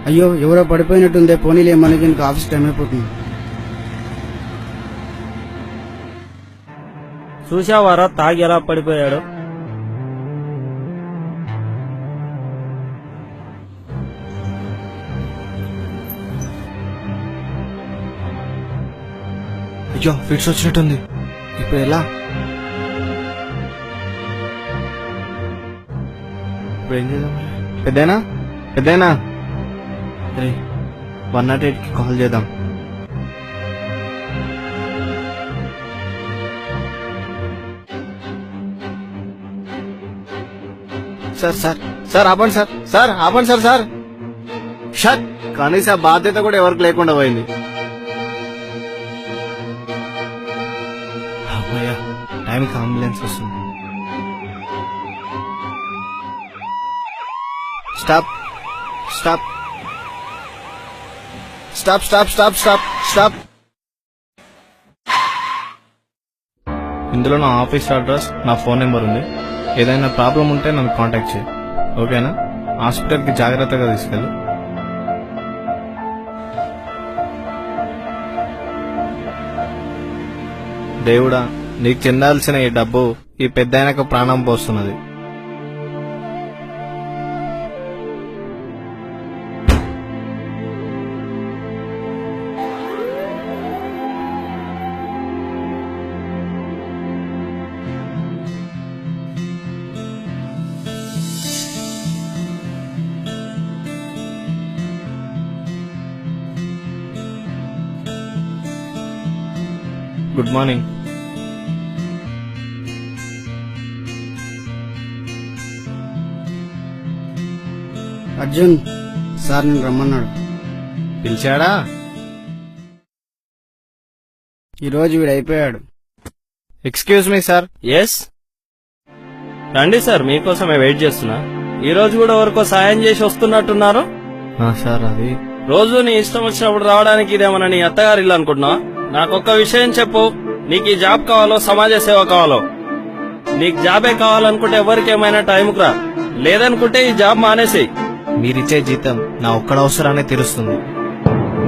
అయ్యో ఎవరో పడిపోయినట్టుందే, పోనీలే, మనకి ఇంకా ఆఫీస్ టైం అయిపోతుంది. చూసావారా తాగి ఎలా పడిపోయాడు? అయ్యో ఫిట్స్ వచ్చినట్టుంది. ఇప్పుడు ఎలా? ఇప్పుడు ఏం చేద్దాం? పెద్దయినా 108కి కాల్ చేద్దాం. సార్ ఆపండి సార్. షట్. కనీస బాధ్యత కూడా ఎవరికి లేకుండా పోయింది. అమ్మయ్యా, టైంకి అంబులెన్స్ వస్తుంది. స్టాప్. ఇందులో నా ఆఫీస్ అడ్రస్, నా ఫోన్ నెంబర్ ఉంది. ఏదైనా ప్రాబ్లం ఉంటే నన్ను కాంటాక్ట్ చేయి, ఓకేనా? హాస్పిటల్కి జాగ్రత్తగా తీసుకెళ్ళు. దేవుడా, నీకు చెందాల్సిన ఈ డబ్బు ఈ పెద్దాయనకు ప్రాణం పోస్తున్నది. Good morning. అర్జున్ సార్ నేను రమ్మన్నాడు. పిలిచాడా? ఈరోజు వీడు అయిపోయాడు. Excuse me sir. ఎస్, రండి సార్, మీకోసమే వెయిట్ చేస్తున్నా. ఈ రోజు కూడా ఎవరికో సాయం చేసి వస్తున్నట్టున్నారు. సార్ అది రోజు నీ ఇష్టం వచ్చినప్పుడు రావడానికి ఇదేమన్నా నీ అత్తగారి ఇల్లు అనుకుంటున్నావా? నాకొక్క విషయం చెప్పు, నీకు ఈ జాబ్ కావాలో సమాజ సేవ కావాలో? నీకు జాబే కావాలనుకుంటే ఎవరికి ఏమైనా టైంకు రా, లేదనుకుంటే ఈ జాబ్ మానేసేయి. మీరిచ్చే జీతం నా ఒక్కడ అవసరాన్ని తీరుస్తుంది.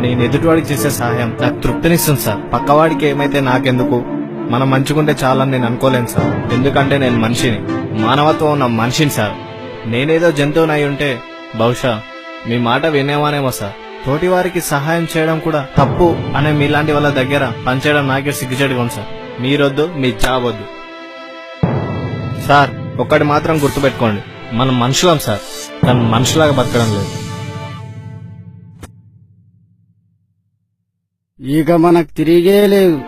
నేను ఎదుటివాడికి చేసే సహాయం నాకు తృప్తినిస్తుంది సార్. పక్కవాడికి ఏమైతే నాకెందుకు? మనం మంచుకుంటే చాలని నేను అనుకోలేను సార్. ఎందుకంటే నేను మనిషిని, మానవత్వం ఉన్న మనిషిని సార్. నేనేదో జంతువునై ఉంటే బహుశా మీ మాట వినేవానేమో సార్. తోటి వారికి సహాయం చేయడం కూడా తప్పు అనే మీలాంటి వాళ్ళ దగ్గర పనిచేయడం నాకే సిగ్గుచేటుగా ఉంది సార్. మీరొద్దు, మీ జాబ్ వద్దు సార్. ఒక్కటి మాత్రం గుర్తుపెట్టుకోండి, మనం మనుషులం సార్, కానీ మనుషులాగా బతకడం లేదు. ఇక మనకు తిరిగే లేదు.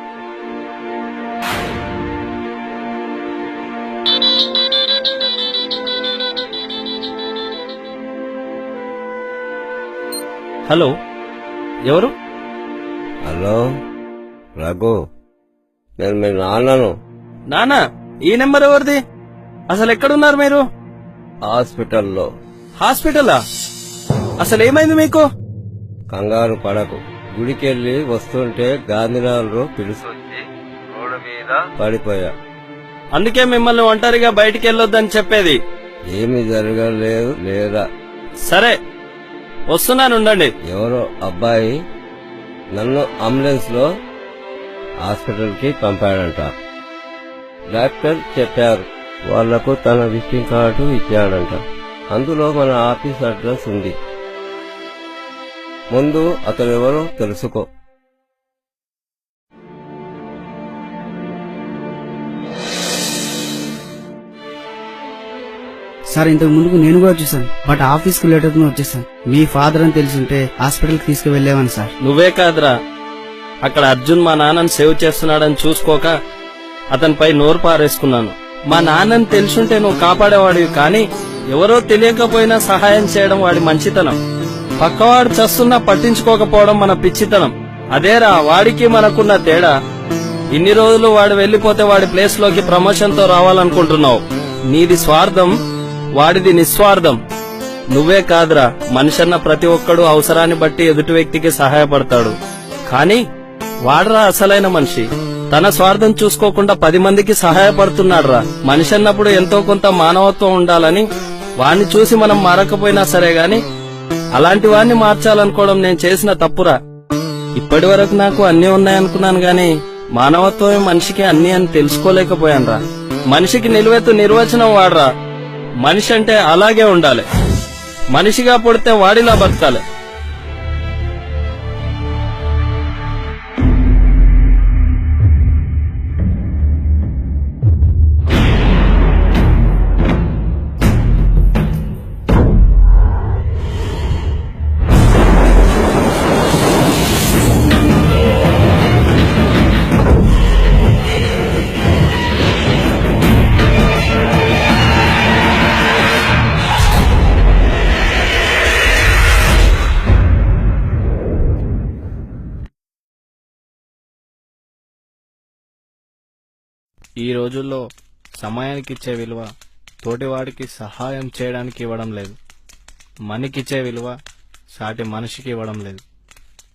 హలో, ఎవరు? హలో రఘు, నేను మీ నాన్నను. నానా, ఈ నెంబర్ ఎవరిది? అసలు ఎక్కడున్నారు మీరు? హాస్పిటల్లో. హాస్పిటలా? అసలు ఏమైంది మీకు? కంగారు పడకు. గుడికెళ్ళి వస్తుంటే గాంధీనగర్లో పిలుసొచ్చి రోడ్డు మీద పడిపోయా. అందుకే మిమ్మల్ని ఒంటరిగా బయటికి వెళ్ళొద్దని చెప్పేది. ఏమీ జరగలేదు లేదా? సరే, వస్తున్నాను, ఉండండి. ఎవరో అబ్బాయి నన్ను అంబులెన్స్ లో హాస్పిటల్ కి పంపాడంట. డాక్టర్ చెప్పారు, వాళ్లకు తన విజిటింగ్ కార్డు ఇచ్చాడంట. అందులో మన ఆఫీస్ అడ్రస్ ఉంది. ముందు అతను ఎవరో తెలుసుకో. సార్ ఇంతకు ముందుకు నేను కూడా వచ్చేసాను, బట్ ఆఫీస్ కు లేట్ అవుతుంది వచ్చేసాను. మీ ఫాదర్ అని తెలుసుంటే హాస్పిటల్ కి తీసుకువెళ్ళేవాను సార్. నువ్వే కాదురా, అక్కడ అర్జున్ మా నాన్నని సేవ్ చేస్తున్నాడని చూసుకోక అతనిపై నోరు పారేసుకున్నాను. మా నాన్నని తెలుసుంటే నువ్వు కాపాడేవాడివి, కానీ ఎవరో తెలియకపోయినా సహాయం చేయడం వాడి మంచితనం. పక్కవాడు చస్తున్నా పట్టించుకోకపోవడం మన పిచ్చితనం. అదేరా వాడికి మనకున్న తేడా. ఇన్ని రోజులు వాడు వెళ్లిపోతే వాడి ప్లేస్ లోకి ప్రమోషన్ తో రావాలనుకుంటున్నావు. నీది స్వార్థం, వాడిది నిస్వార్థం. నువ్వే కాదురా, మనిషన్న ప్రతి ఒక్కడు అవసరాన్ని బట్టి ఎదుటి వ్యక్తికి సహాయపడతాడు. కానీ వాడరా అసలైన మనిషి. తన స్వార్థం చూసుకోకుండా 10 మందికి సహాయపడుతున్నాడురా. మనిషి అన్నప్పుడు ఎంతో కొంత మానవత్వం ఉండాలని వాణ్ణి చూసి మనం మారకపోయినా సరే గాని అలాంటి వాడిని మార్చాలనుకోవడం నేను చేసిన తప్పురా. ఇప్పటి వరకు నాకు అన్నీ ఉన్నాయనుకున్నాను గాని మానవత్వమే మనిషికి అన్నీ అని తెలుసుకోలేకపోయానురా. మనిషికి నిలువెత్తు నిర్వచనం వాడరా. మనిషి అంటే అలాగే ఉండాలి, మనిషిగా పుడితే వాడిలా బతకాలి. ఈ రోజుల్లో సమయానికి ఇచ్చే విలువ తోటివాడికి సహాయం చేయడానికి ఇవ్వడం లేదు. మనకిచ్చే విలువ సాటి మనిషికి ఇవ్వడం లేదు.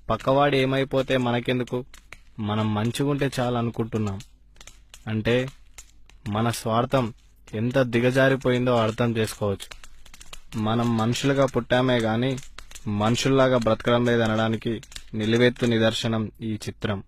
పక్కవాడి ఏమైపోతే మనకెందుకు, మనం మంచిగుంటే చాలు అనుకుంటున్నాం. అంటే మన స్వార్థం ఎంత దిగజారిపోయిందో అర్థం చేసుకోవచ్చు. మనం మనుషులుగా పుట్టామే గాని మనుషుల్లాగా బ్రతకడం లేదనడానికి నిలువెత్తు నిదర్శనం ఈ చిత్రం.